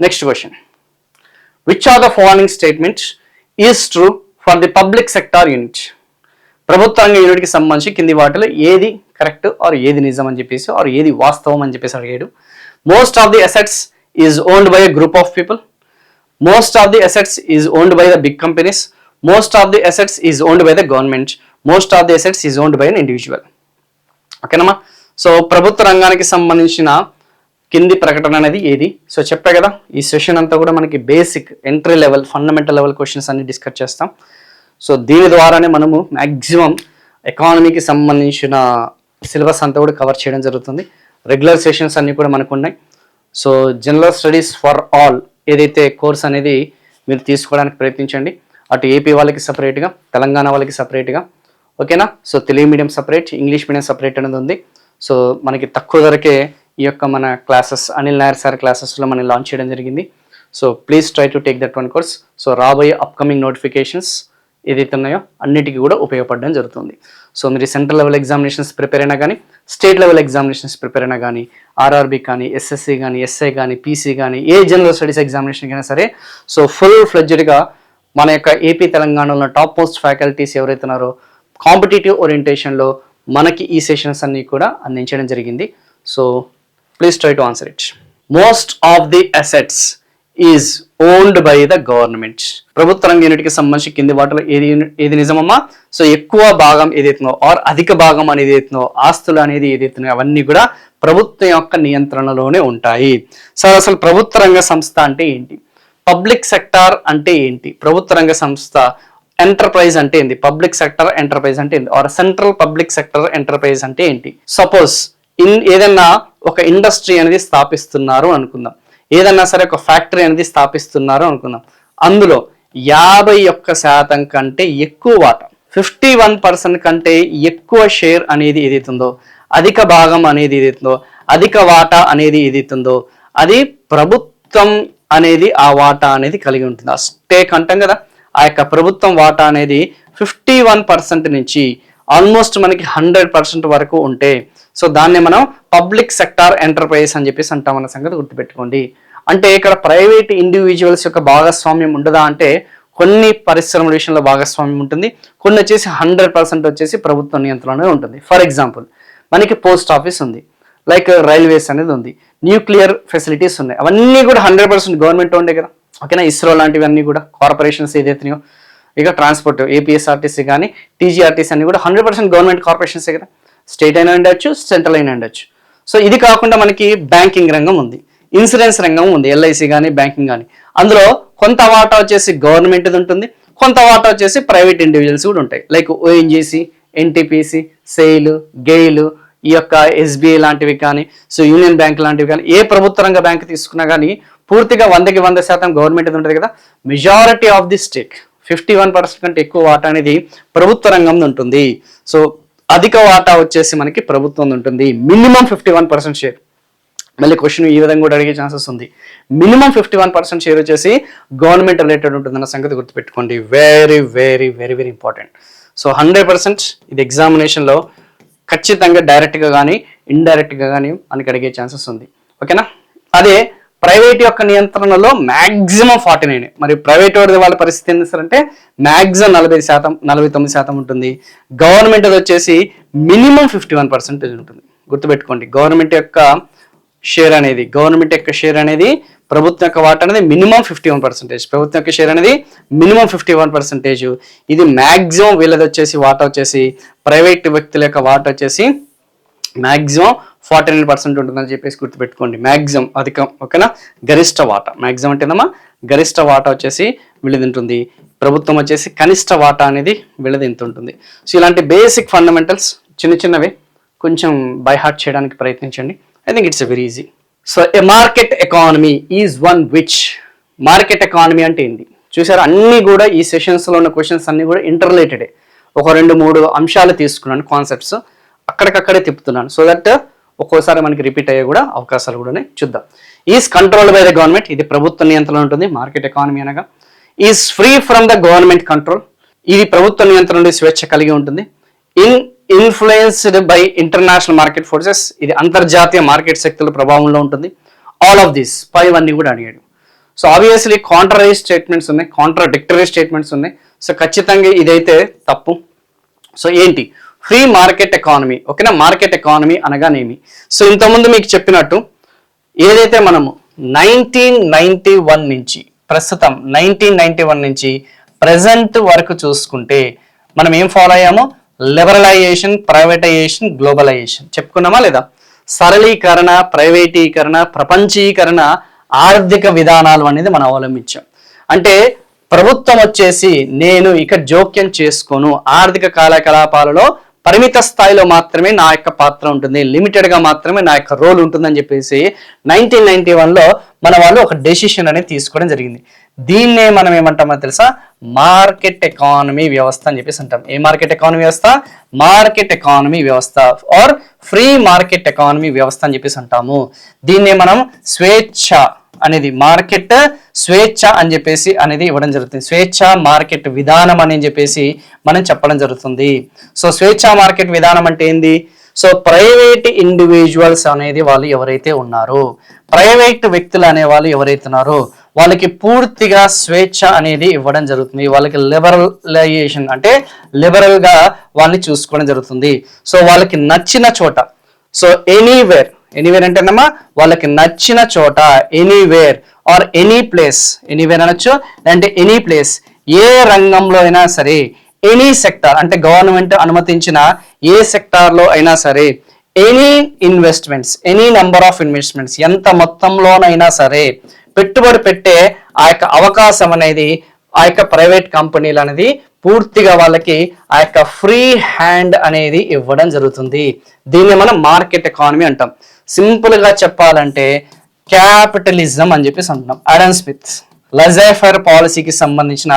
Next question, which are the following statement is true for the public sector unit? ప్రభుత్వ రంగ యూనిట్కి సంబంధించి కింది వాటిలో ఏది కరెక్ట్ ఆర్ ఏది నిజం అని చెప్పేసి ఆర్ ఏది వాస్తవం అని చెప్పేసి అడిగాడు. Most of the assets is owned by a group of people, most of the assets is owned by the big companies, most of the assets is owned by the government, most of the assets is owned by an individual. ఓకేనమ్మా. So ప్రభుత్వ రంగానికి సంబంధించిన కింది ప్రకటన అనేది ఏది? So చెప్పా కదా, ఈ సెషన్ అంతా కూడా మనకి basic entry level fundamental level questions అన్ని డిస్కస్ చేస్తాం. సో దీని ద్వారానే మనము మ్యాక్సిమం ఎకానమీకి సంబంధించిన సిలబస్ అంతా కూడా కవర్ చేయడం జరుగుతుంది. రెగ్యులర్ సెషన్స్ అన్నీ కూడా మనకు ఉన్నాయి. So general studies for all ఏదైతే కోర్స్ అనేది మీరు తీసుకోవడానికి ప్రయత్నించండి. అటు ఏపీ వాళ్ళకి సపరేట్గా, తెలంగాణ వాళ్ళకి సపరేట్గా, ఓకేనా. So Telugu medium separate, English medium separate అనేది ఉంది. సో మనకి తక్కువ ధరకే ఈ యొక్క మన క్లాసెస్ అనిల్ నాయర్ సార్ క్లాసెస్లో మనం లాంచ్ చేయడం జరిగింది. So please try to take that one course. So రాబోయే అప్కమింగ్ నోటిఫికేషన్స్ ఏదైతే ఉన్నాయో అన్నిటికీ కూడా ఉపయోగపడడం జరుగుతుంది. సో మీరు సెంట్రల్ లెవెల్ ఎగ్జామినేషన్స్ ప్రిపేర్ అయినా కానీ, స్టేట్ లెవెల్ ఎగ్జామినేషన్స్ ప్రిపేర్ అయినా కానీ, ఆర్ఆర్బీ కానీ, ఎస్ఎస్సి కానీ, ఎస్ఐ కానీ, పీసీ కానీ, ఏ జనరల్ స్టడీస్ ఎగ్జామినేషన్ అయినా సరే, సో ఫుల్ ఫ్లెడ్జ్డ్గా మన యొక్క ఏపీ తెలంగాణలో టాప్ మోస్ట్ ఫ్యాకల్టీస్ ఎవరైతే ఉన్నారో కాంపిటేటివ్ ఓరియంటేషన్లో మనకి ఈ సెషన్స్ అన్ని కూడా అందించడం జరిగింది. So please try to answer it. Most of the assets is owned by the government. ప్రభుత్వ రంగ యూనిట్కి సంబంధించి కింది వాటిలో ఏది నిజమమ్మా? సో ఎక్కువ భాగం ఏదైతుందో ఆర్ అధిక భాగం అనేది ఏదైతుందో, ఆస్తులు అనేది ఏదైతున్నాయో అవన్నీ కూడా ప్రభుత్వం యొక్క నియంత్రణలోనే ఉంటాయి. సార్ అసలు ప్రభుత్వ రంగ సంస్థ అంటే ఏంటి? పబ్లిక్ సెక్టార్ అంటే ఏంటి? ప్రభుత్వ రంగ సంస్థ ఎంటర్ప్రైజ్ అంటే ఏంటి? పబ్లిక్ సెక్టర్ ఎంటర్ప్రైజ్ అంటే ఏంటి? Or central public sector enterprise అంటే ఏంటి? సపోజ్ ఏదైనా ఒక ఇండస్ట్రీ అనేది స్థాపిస్తున్నారు అనుకుందాం, ఏదన్నా సరే ఒక ఫ్యాక్టరీ అనేది స్థాపిస్తున్నారు అనుకుందాం, అందులో 51% కంటే ఎక్కువ వాటా, 51% కంటే ఎక్కువ షేర్ అనేది ఏదైతుందో, అధిక భాగం అనేది ఏదైతుందో, అధిక వాటా అనేది ఏదైతుందో, అది ప్రభుత్వం అనేది ఆ వాటా అనేది కలిగి ఉంటుంది. ఆ స్టేక్ అంటాం కదా, ఆ యొక్క ప్రభుత్వం వాటా అనేది 51% నుంచి ఆల్మోస్ట్ మనకి 100% వరకు ఉంటే, సో దాన్ని మనం పబ్లిక్ సెక్టార్ ఎంటర్ప్రైజ్ అని చెప్పేసి అంటామన్న సంగతి గుర్తుపెట్టుకోండి. అంటే ఇక్కడ ప్రైవేట్ ఇండివిజువల్స్ యొక్క భాగస్వామ్యం ఉండదా అంటే, కొన్ని పరిశ్రమల విషయంలో భాగస్వామ్యం ఉంటుంది, కొన్ని వచ్చేసి 100% వచ్చేసి ప్రభుత్వ నియంత్రణలో ఉంటుంది. ఫర్ ఎగ్జాంపుల్ మనకి పోస్ట్ ఆఫీస్ ఉంది, లైక్ రైల్వేస్ అనేది ఉంది, న్యూక్లియర్ ఫెసిలిటీస్ ఉన్నాయి, అవన్నీ కూడా 100% గవర్నమెంట్ ఉండే కదా. ఓకేనా. ఇస్రో లాంటివన్నీ కూడా కార్పొరేషన్స్ ఏదైతున్నాయో, ఇక ట్రాన్స్పోర్ట్ ఏపీఎస్ఆర్టీసీ కానీ టీజీఆర్టీసీ అన్ని కూడా 100% గవర్నమెంట్ కార్పొరేషన్సే కదా. స్టేట్ అయినా ఉండొచ్చు, సెంట్రల్ అయినా ఉండొచ్చు. సో ఇది కాకుండా మనకి బ్యాంకింగ్ రంగం ఉంది, ఇన్సూరెన్స్ రంగం ఉంది, ఎల్ఐసి కానీ బ్యాంకింగ్ కానీ. అందులో కొంత వాటా వచ్చేసి గవర్నమెంట్ది ఉంటుంది, కొంత వాటా వచ్చేసి ప్రైవేట్ ఇండివిజువల్స్ కూడా ఉంటాయి, like ONGC, NTPC, SAIL, GAIL, ఈ యొక్క ఎస్బీఐ లాంటివి కానీ, సో యూనియన్ బ్యాంక్ లాంటివి కానీ, ఏ ప్రభుత్వ రంగ బ్యాంక్ తీసుకున్నా కానీ పూర్తిగా 100కి 100% గవర్నమెంట్ ఉంటుంది కదా. మెజారిటీ ఆఫ్ ది స్టేక్ 51% కంటే ఎక్కువ వాటా అనేది ప్రభుత్వ రంగంలో ఉంటుంది. సో అధిక వాటా వచ్చేసి మనకి ప్రభుత్వం ఉంటుంది, మినిమం 51% షేర్. మళ్ళీ క్వశ్చన్ ఈ విధంగా కూడా అడిగే ఛాన్సెస్ ఉంది. మినిమం 51% షేర్ వచ్చేసి గవర్నమెంట్ రిలేటెడ్ ఉంటుందన్న సంగతి గుర్తుపెట్టుకోండి. Very very very very important. So 100% ఇది ఎగ్జామినేషన్లో ఖచ్చితంగా డైరెక్ట్గా కానీ ఇండైరెక్ట్గా కానీ మనకి అడిగే ఛాన్సెస్ ఉంది. ఓకేనా. అదే ప్రైవేట్ యొక్క నియంత్రణలో మ్యాక్సిమం 49. మరి ప్రైవేట్ వాళ్ళ పరిస్థితి ఏంటి సార్ అంటే మ్యాక్సిమం 40%, 49% ఉంటుంది. గవర్నమెంట్ వచ్చేసి మినిమం 51% ఉంటుంది. గుర్తుపెట్టుకోండి, గవర్నమెంట్ యొక్క షేర్ అనేది ప్రభుత్వం యొక్క వాటా అనేది మినిమం 51%, ప్రభుత్వం యొక్క షేర్ అనేది మినిమం 51%. ఇది మ్యాక్సిమం వీళ్ళది వచ్చేసి వాటా వచ్చేసి ప్రైవేట్ వ్యక్తుల యొక్క వాటా వచ్చేసి మ్యాక్సిమం 49% ఉంటుందని చెప్పేసి గుర్తుపెట్టుకోండి. మ్యాక్సిమం అధికం. ఓకేనా. గరిష్ట వాటా మ్యాక్సిమం అంటేనమ్మా, గరిష్ట వాటా వచ్చేసి వీళ్ళది ఉంటుంది, ప్రభుత్వం వచ్చేసి కనిష్ట వాటా అనేది వీళ్ళది ఎంత ఉంటుంది. సో ఇలాంటి బేసిక్ ఫండమెంటల్స్ చిన్నవి కొంచెం బై హార్ట్ చేయడానికి ప్రయత్నించండి. I think it's very easy. So A market economy is one which. Market economy అంటే ఏంటి చూసారు, అన్నీ కూడా ఈ సెషన్స్లో ఉన్న క్వశ్చన్స్ అన్నీ కూడా ఇంటర్ రిలేటెడే. ఒక 2-3 అంశాలు తీసుకున్నాను, కాన్సెప్ట్స్ అక్కడికక్కడే తిప్పుతున్నాను, సో దట్ ఒక్కోసారి మనకి రిపీట్ అయ్యే కూడా అవకాశాలు కూడా చూద్దాం. Is controlled by the government, ఇది ప్రభుత్వ నియంత్రణ ఉంటుంది మార్కెట్ ఎకానమీ అనగా. Is free from the government control, ఇది ప్రభుత్వ నియంత్రణ నుండి స్వేచ్ఛ కలిగి ఉంటుంది. Influenced by international market forces, ఇది అంతర్జాతీయ మార్కెట్ శక్తుల ప్రభావంలో ఉంటుంది. ఆల్ ఆఫ్ దిస్ 5 అన్ని కూడా అడిగాడు. సో ఆబ్వియస్లీ కాంట్రరీ స్టేట్మెంట్స్ ఉన్నాయి, కాంట్రాడిక్టరీ స్టేట్మెంట్స్ ఉన్నాయి. సో ఖచ్చితంగా ఇదైతే తప్పు. సో ఏంటి ఫ్రీ మార్కెట్ ఎకానమీ? ఓకేనా, మార్కెట్ ఎకానమీ అనగానేమి? సో ఇంతకుముందు మీకు చెప్పినట్టు ఏదైతే మనము 1991 నుంచి ప్రస్తుతం 1991 నుంచి ప్రజెంట్ వరకు చూసుకుంటే మనం ఏం ఫాలో అయ్యాము? లిబరలైజేషన్, ప్రైవేటైజేషన్, గ్లోబలైజేషన్ చెప్పుకున్నామా లేదా? సరళీకరణ, ప్రైవేటీకరణ, ప్రపంచీకరణ ఆర్థిక విధానాలు అనేది మనం అవలంబించాం. అంటే ప్రభుత్వం వచ్చేసి నేను ఇక జోక్యం చేసుకోను, ఆర్థిక కార్యకలాపాలలో పరిమిత స్థాయిలో మాత్రమే నా యొక్క పాత్ర ఉంటుంది, లిమిటెడ్గా మాత్రమే నా యొక్క రోల్ ఉంటుందని చెప్పేసి 1991లో మన వాళ్ళు ఒక డెసిషన్ అనేది తీసుకోవడం జరిగింది. దీన్నే మనం ఏమంటామో తెలుసా? మార్కెట్ ఎకానమీ వ్యవస్థ అని చెప్పేసి అంటాం. ఏ మార్కెట్ ఎకానమీ వ్యవస్థ? మార్కెట్ ఎకానమీ వ్యవస్థ ఆర్ ఫ్రీ మార్కెట్ ఎకానమీ వ్యవస్థ అని చెప్పేసి అంటాము. దీన్నే మనం స్వేచ్ఛ అనేది, మార్కెట్ స్వేచ్ఛ అని చెప్పేసి అనేది ఇవ్వడం జరుగుతుంది. స్వేచ్ఛ మార్కెట్ విధానం అని చెప్పేసి మనం చెప్పడం జరుగుతుంది. సో స్వేచ్ఛ మార్కెట్ విధానం అంటే ఏంది? సో ప్రైవేట్ ఇండివిజువల్స్ అనేది వాళ్ళు ఎవరైతే ఉన్నారో, ప్రైవేట్ వ్యక్తులు అనే వాళ్ళు ఎవరైతే ఉన్నారో వాళ్ళకి పూర్తిగా స్వేచ్ఛ అనేది ఇవ్వడం జరుగుతుంది. వాళ్ళకి లిబరలైజేషన్ అంటే లిబరల్ గా వాళ్ళని చూసుకోవడం జరుగుతుంది. సో వాళ్ళకి నచ్చిన చోట, సో ఎనీవేర్ అంటేనమ్మా వాళ్ళకి నచ్చిన చోట, anywhere or any place, anywhere అనొచ్చు అంటే ఎనీ ప్లేస్, ఏ రంగంలో అయినా సరే, ఎనీ సెక్టార్ అంటే గవర్నమెంట్ అనుమతించిన ఏ సెక్టార్ లో అయినా సరే, any investments, any number of investments, ఎంత మొత్తంలోనైనా సరే పెట్టుబడి పెట్టే ఆ యొక్క అవకాశం అనేది ఆ యొక్క ప్రైవేట్ కంపెనీలు అనేది పూర్తిగా వాళ్ళకి ఆ యొక్క ఫ్రీ హ్యాండ్ అనేది ఇవ్వడం జరుగుతుంది. దీన్ని మనం మార్కెట్ ఎకానమీ అంటాం. సింపుల్ గా చెప్పాలంటే క్యాపిటలిజం అని చెప్పేసి అంటున్నాం. ఆడమ్ స్మిత్ లజైఫర్ పాలసీకి సంబంధించిన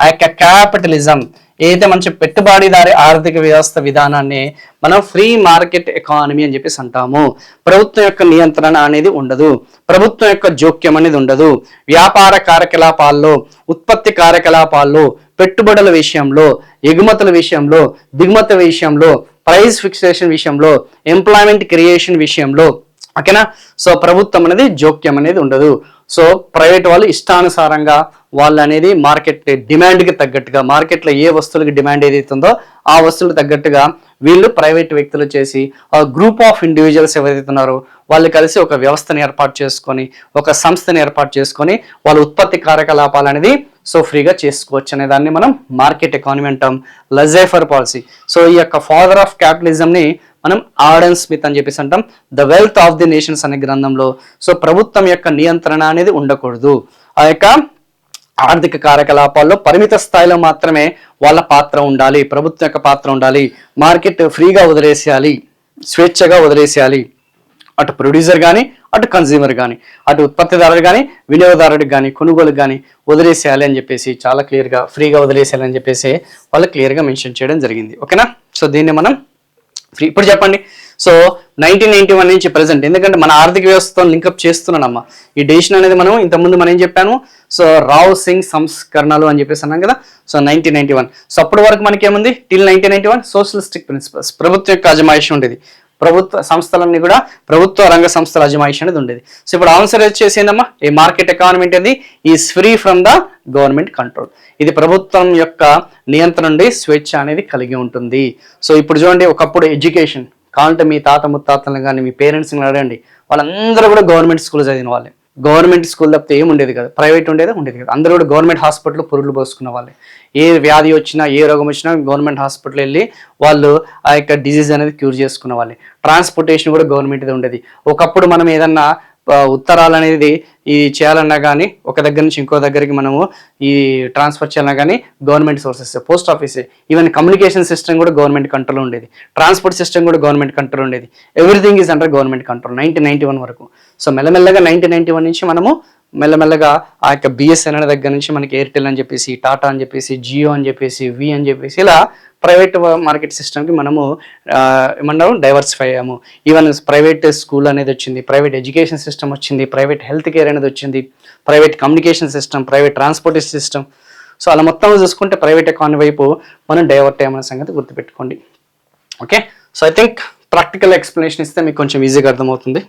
ఆ యొక్క క్యాపిటలిజం ఏదైతే మంచి పెట్టుబడిదారి ఆర్థిక వ్యవస్థ విధానాన్ని మనం ఫ్రీ మార్కెట్ ఎకానమీ అని చెప్పేసి అంటాము. ప్రభుత్వం యొక్క నియంత్రణ అనేది ఉండదు, ప్రభుత్వం యొక్క జోక్యం అనేది ఉండదు. వ్యాపార కార్యకలాపాల్లో, ఉత్పత్తి కార్యకలాపాల్లో, పెట్టుబడుల విషయంలో, ఎగుమతుల విషయంలో, దిగుమతుల విషయంలో, ప్రైస్ ఫిక్సేషన్ విషయంలో, ఎంప్లాయ్మెంట్ క్రియేషన్ విషయంలో, ఓకేనా. సో ప్రభుత్వం అనేది జోక్యం అనేది ఉండదు. సో ప్రైవేట్ వాళ్ళు ఇష్టానుసారంగా వాళ్ళు అనేది మార్కెట్ డిమాండ్కి తగ్గట్టుగా, మార్కెట్లో ఏ వస్తువులకి డిమాండ్ ఏదైతే ఉందో ఆ వస్తువులకు తగ్గట్టుగా వీళ్ళు ప్రైవేట్ వ్యక్తులు చేసి ఆ గ్రూప్ ఆఫ్ ఇండివిజువల్స్ ఎవరైతే ఉన్నారో వాళ్ళు కలిసి ఒక వ్యవస్థను ఏర్పాటు చేసుకొని, ఒక సంస్థను ఏర్పాటు చేసుకొని వాళ్ళ ఉత్పత్తి కార్యకలాపాలు అనేది సో ఫ్రీగా చేసుకోవచ్చు అనే దాన్ని మనం మార్కెట్ ఎకానమీ అంటాం. లజైఫర్ పాలసీ. సో ఈ యొక్క ఫాదర్ ఆఫ్ క్యాపిటలిజంని మనం ఆడమ్ స్మిత్ అని చెప్పేసి అంటాం. The wealth of the nations అనే గ్రంథంలో సో ప్రభుత్వం యొక్క నియంత్రణ అనేది ఉండకూడదు, ఆ యొక్క ఆర్థిక కార్యకలాపాల్లో పరిమిత స్థాయిలో మాత్రమే వాళ్ళ పాత్ర ఉండాలి, ప్రభుత్వం యొక్క పాత్ర ఉండాలి. మార్కెట్ ఫ్రీగా వదిలేసేయాలి, స్వేచ్ఛగా వదిలేసేయాలి. అటు ప్రొడ్యూసర్ కానీ, అటు కన్జ్యూమర్ కానీ, అటు ఉత్పత్తిదారుడు కానీ, వినియోగదారుడికి కానీ, కొనుగోలుకి కానీ వదిలేసేయాలి అని చెప్పేసి చాలా క్లియర్గా ఫ్రీగా వదిలేసేయాలి అని చెప్పేసి వాళ్ళు క్లియర్గా మెన్షన్ చేయడం జరిగింది. ఓకేనా. సో దీన్ని మనం ఫ్రీ. ఇప్పుడు చెప్పండి, సో 1991 నుంచి ప్రజెంట్, ఎందుకంటే మన ఆర్థిక వ్యవస్థతో లింకప్ చేస్తున్నానమ్మా ఈ డెసిషన్ అనేది. మనం ఇంతకుముందు మనం ఏం చెప్పాను? సో రావ్ సింగ్ సంస్కరణలు అని చెప్పేసి అన్నాం కదా. సో 1991. సో అప్పటి వరకు మనకి ఏముంది? టిల్ 1991 సోషలిస్టిక్ ప్రిన్సిపల్స్, ప్రభుత్వం యొక్క అజమాయిషి ఉండేది. ప్రభుత్వ సంస్థలన్నీ కూడా ప్రభుత్వ రంగ సంస్థల అజమాయిషి అనేది ఉండేది. సో ఇప్పుడు ఆన్సర్ వచ్చేసిందమ్మా, ఈ మార్కెట్ ఎకానమీ అనేది is free from the government control. ఇది ప్రభుత్వం యొక్క నియంత్రణ నుండి స్వేచ్ఛ అనేది కలిగి ఉంటుంది. సో ఇప్పుడు చూడండి, ఒకప్పుడు ఎడ్యుకేషన్ కావాలంటే మీ తాత ముత్తాతలను కానీ మీ పేరెంట్స్ని అడగండి, వాళ్ళందరూ కూడా గవర్నమెంట్ స్కూల్ చదివిన వాళ్ళే. గవర్నమెంట్ స్కూల్ తప్పితే ఏం ఉండేది కదా, ప్రైవేట్ ఉండేది కదా. అందరూ కూడా గవర్నమెంట్ హాస్పిటల్లో పురుగులు పోసుకున్న వాళ్ళే. ఏ వ్యాధి వచ్చినా, ఏ రోగం వచ్చినా గవర్నమెంట్ హాస్పిటల్ వెళ్ళి వాళ్ళు ఆ యొక్క డిజీజ్ అనేది క్యూర్ చేసుకున్న వాళ్ళే. ట్రాన్స్పోర్టేషన్ కూడా గవర్నమెంట్ది ఉండేది. ఒకప్పుడు మనం ఏదన్నా ఉత్తరాలు అనేది ఈ చేయాలన్నా కానీ, ఒక దగ్గర నుంచి ఇంకో దగ్గరికి మనము ఈ ట్రాన్స్ఫర్ చేయాలన్నా కానీ గవర్నమెంట్ సోర్సెస్, పోస్ట్ ఆఫీసే, ఈవెన్ కమ్యూనికేషన్ సిస్టమ్ కూడా గవర్నమెంట్ కంట్రోల్ ఉండేది, ట్రాన్స్పోర్ట్ సిస్టమ్ కూడా గవర్నమెంట్ కంట్రోల్ ఉండేది. Everything is under government control 1991 వరకు. సో మెల్లమెల్లగా 1991 నుంచి మనము మెల్లమెల్లగా ఆ యొక్క బిఎస్ఎన్ఎల్ దగ్గర నుంచి మనకి ఎయిర్టెల్ అని చెప్పేసి, టాటా అని చెప్పేసి, జియో అని చెప్పేసి, వి అని చెప్పేసి ఇలా ప్రైవేట్ మార్కెట్ సిస్టమ్కి మనము ఏమన్నాము డైవర్సిఫై అయ్యాము. ఈవెన్ ప్రైవేట్ స్కూల్ అనేది వచ్చింది, ప్రైవేట్ ఎడ్యుకేషన్ సిస్టమ్ వచ్చింది, ప్రైవేట్ హెల్త్ కేర్ అనేది వచ్చింది, private communication system, private transportation system. So అలా మొత్తం చూసుకుంటే ప్రైవేట్ ఎకానమీ వైపు మనం డైవర్ట్ అయ్యామనే సంగతి గుర్తుపెట్టుకోండి. Okay. So I think practical explanation ఇస్తే మీకు కొంచెం ఈజీగా అర్థమవుతుంది.